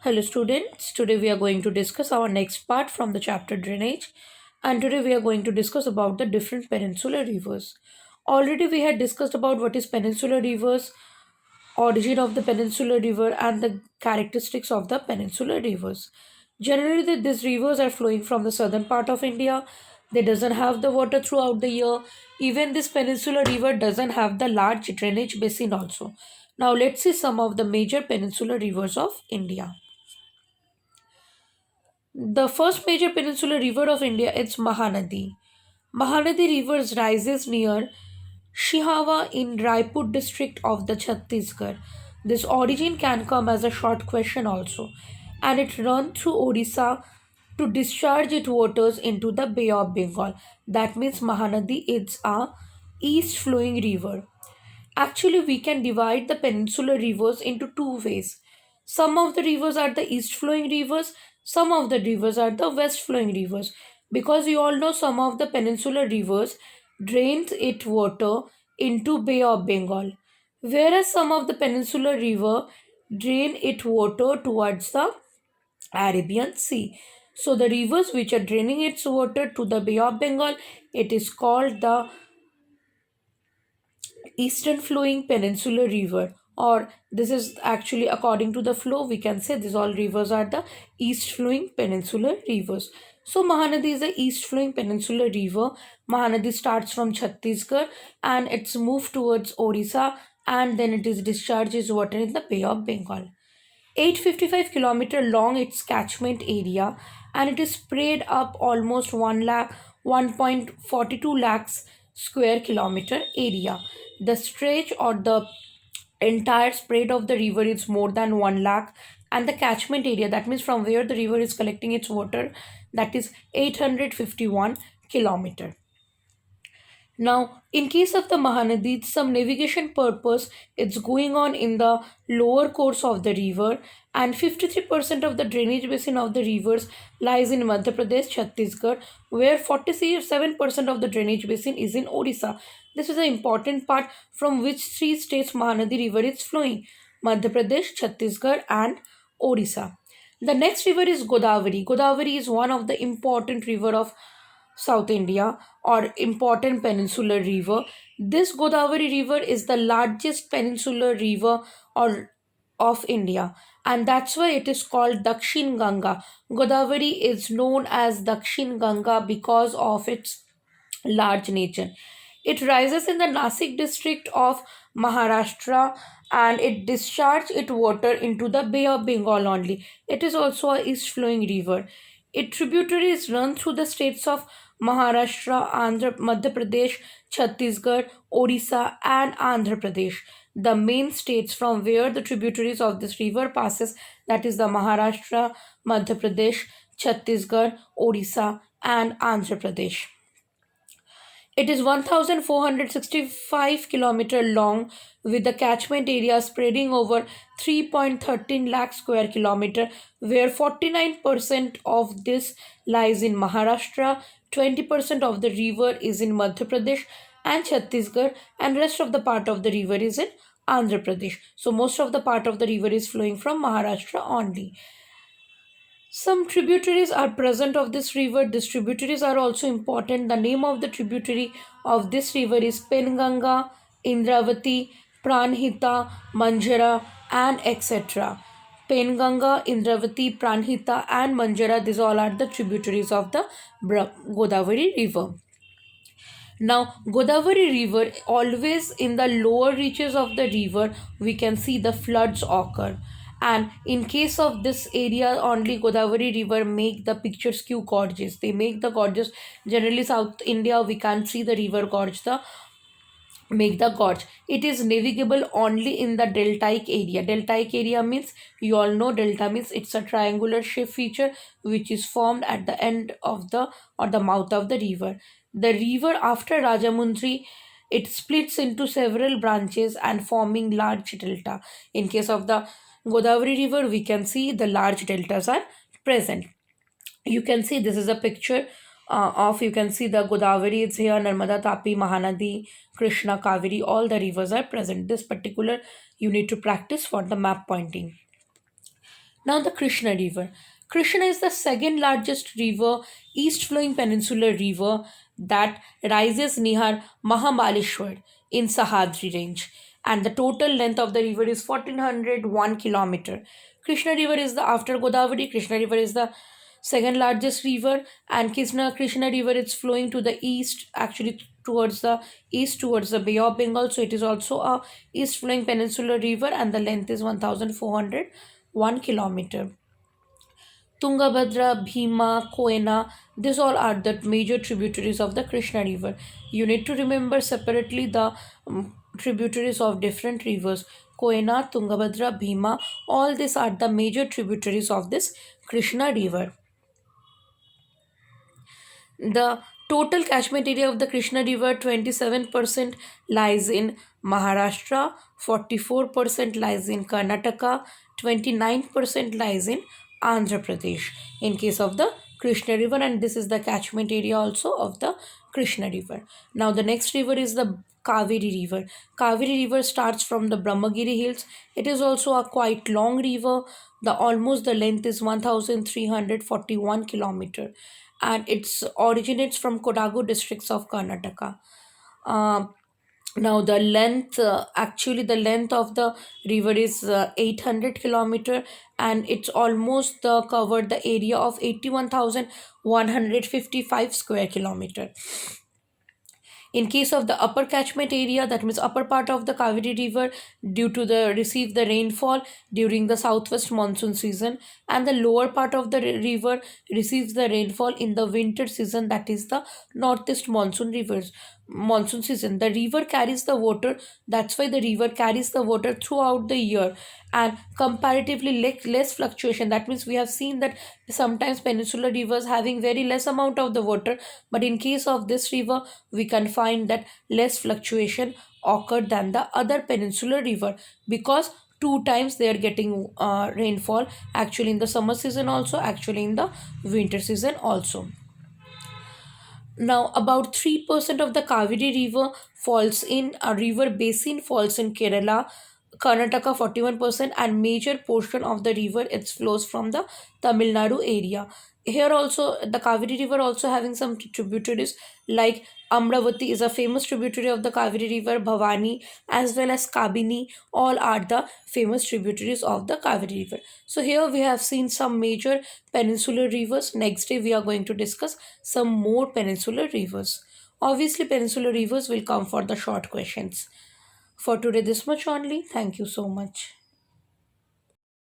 Hello students, today we are going to discuss our next part from the chapter drainage, and today we are going to discuss about the different peninsular rivers. Already we had discussed about what is peninsular rivers, origin of the peninsular river and the characteristics of the peninsular rivers. Generally these rivers are flowing from the southern part of India. They doesn't have the water throughout the year. Even this peninsular river doesn't have the large drainage basin also. Now let's see some of the major peninsular rivers of India. The first major peninsular river of India is Mahanadi. Mahanadi River rises near Shihava in Raipur district of the Chhattisgarh. This origin can come as a short question also, and it runs through Odisha to discharge its waters into the Bay of Bengal. That means Mahanadi is a east flowing river. Actually, we can divide the peninsular rivers into two ways. Some of the rivers are the east flowing rivers, some of the rivers are the west flowing rivers. Because you all know some of the peninsular rivers drains its water into Bay of Bengal, whereas some of the peninsular river drain its water towards the Arabian Sea. So the rivers which are draining its water to the Bay of Bengal, it is called the eastern flowing peninsular river, or this is actually according to the flow we can say these all rivers are the east flowing peninsular rivers. So Mahanadi is the east flowing peninsular river. Mahanadi starts from Chhattisgarh and it's moved towards Orissa, and then it is discharges water in the Bay of Bengal. 855 kilometer long its catchment area, and it is spread up almost 1.42 lakhs square kilometer area. The stretch or the entire spread of the river is more than 1 lakh, and the catchment area, that means from where the river is collecting its water, that is 851 kilometer. Now, in case of the Mahanadi, some navigation purpose it's going on in the lower course of the river, and 53% of the drainage basin of the rivers lies in Madhya Pradesh, Chhattisgarh, where 47% of the drainage basin is in Odisha. This is an important part from which three states Mahanadi river is flowing: Madhya Pradesh, Chhattisgarh, and Odisha. The next river is Godavari. Godavari is one of the important river of South India, or important peninsular river. This Godavari river is the largest peninsular river or of India, and that's why it is called Dakshin Ganga. Godavari is known as Dakshin Ganga because of its large nature. It rises in the Nasik district of Maharashtra, and it discharges its water into the Bay of Bengal only. It is also a east flowing river. Its tributaries run through the states of Maharashtra, Madhya Pradesh, Chhattisgarh, Odisha, and Andhra Pradesh. The main states from where the tributaries of this river passes, that is the Maharashtra, Madhya Pradesh, Chhattisgarh, Odisha, and Andhra Pradesh. It is 1465 kilometer long, with the catchment area spreading over 3.13 lakh square kilometer, where 49% of this lies in Maharashtra, 20% of the river is in Madhya Pradesh and Chhattisgarh, and rest of the part of the river is in Andhra Pradesh. So most of the part of the river is flowing from Maharashtra only. Some tributaries are present of this river. These tributaries are also important. The name of the tributary of this river is Penganga, Indravati, Pranhita, Manjara, and etc. Penganga, Indravati, Pranhita, and Manjara, these all are the tributaries of the Godavari river. Now, Godavari River, always in the lower reaches of the river, we can see the floods occur. And in case of this area, only Godavari River make the picturesque gorges. They make the gorges. Generally, South India, we can't see the river gorge, the make the gorge. It is navigable only in the deltaic area. Deltaic area means, you all know delta means it's a triangular shape feature which is formed at the end of the or the mouth of the river. The river after Rajamundry, it splits into several branches and forming large delta. In case of the Godavari river, we can see the large deltas are present. You can see this is a picture of, you can see the Godavari is here, Narmada, Tapi, Mahanadi, Krishna, Kaveri, all the rivers are present. This particular you need to practice for the map pointing. Now, the Krishna River. Krishna is the second largest river, east flowing peninsular river that rises near Mahabaleshwar in Sahyadri range. And the total length of the river is 1401 kilometer. Krishna River is the after Godavari. Krishna River is the second largest river, and Krishna River is flowing to the east, actually towards the east towards the Bay of Bengal. So it is also a east flowing peninsular river, and the length is 1401 kilometer. Tungabhadra, Bhima, Koena, these all are the major tributaries of the Krishna River. You need to remember separately the tributaries of different rivers. Koena, Tungabhadra, Bhima, all these are the major tributaries of this Krishna River. The total catchment area of the Krishna River, 27% lies in Maharashtra, 44% lies in Karnataka, 29% lies in Andhra Pradesh in case of the Krishna River, and this is the catchment area also of the Krishna River. Now the next river is the Kaveri River. Kaveri River starts from the Brahmagiri Hills. It is also a quite long river. The length is 1341 kilometer, and it originates from Kodagu districts of Karnataka. Uh, Now the length of the river is 800 kilometer, and it's almost covered the area of 81,155 square kilometer. In case of the upper catchment area, that means upper part of the Kaveri River, due to the receive the rainfall during the southwest monsoon season, and the lower part of the river receives the rainfall in the winter season, that is the northeast monsoon season. The river carries the water, that's why the river carries the water throughout the year, and comparatively less fluctuation. That means we have seen that sometimes peninsular rivers having very less amount of the water, but in case of this river we can find that less fluctuation occurred than the other peninsular river, because two times they are getting rainfall, actually in the summer season also, actually in the winter season also. Now, about 3% of the Kaveri River falls in a river basin falls in Kerala, Karnataka 41%, and major portion of the river it flows from the Tamil Nadu area. Here also the Kaveri River also having some tributaries like Amravati is a famous tributary of the Kaveri River, Bhavani as well as Kabini, all are the famous tributaries of the Kaveri River. So here we have seen some major peninsular rivers. Next day we are going to discuss some more peninsular rivers. Obviously peninsular rivers will come for the short questions. For today this much only. Thank you so much.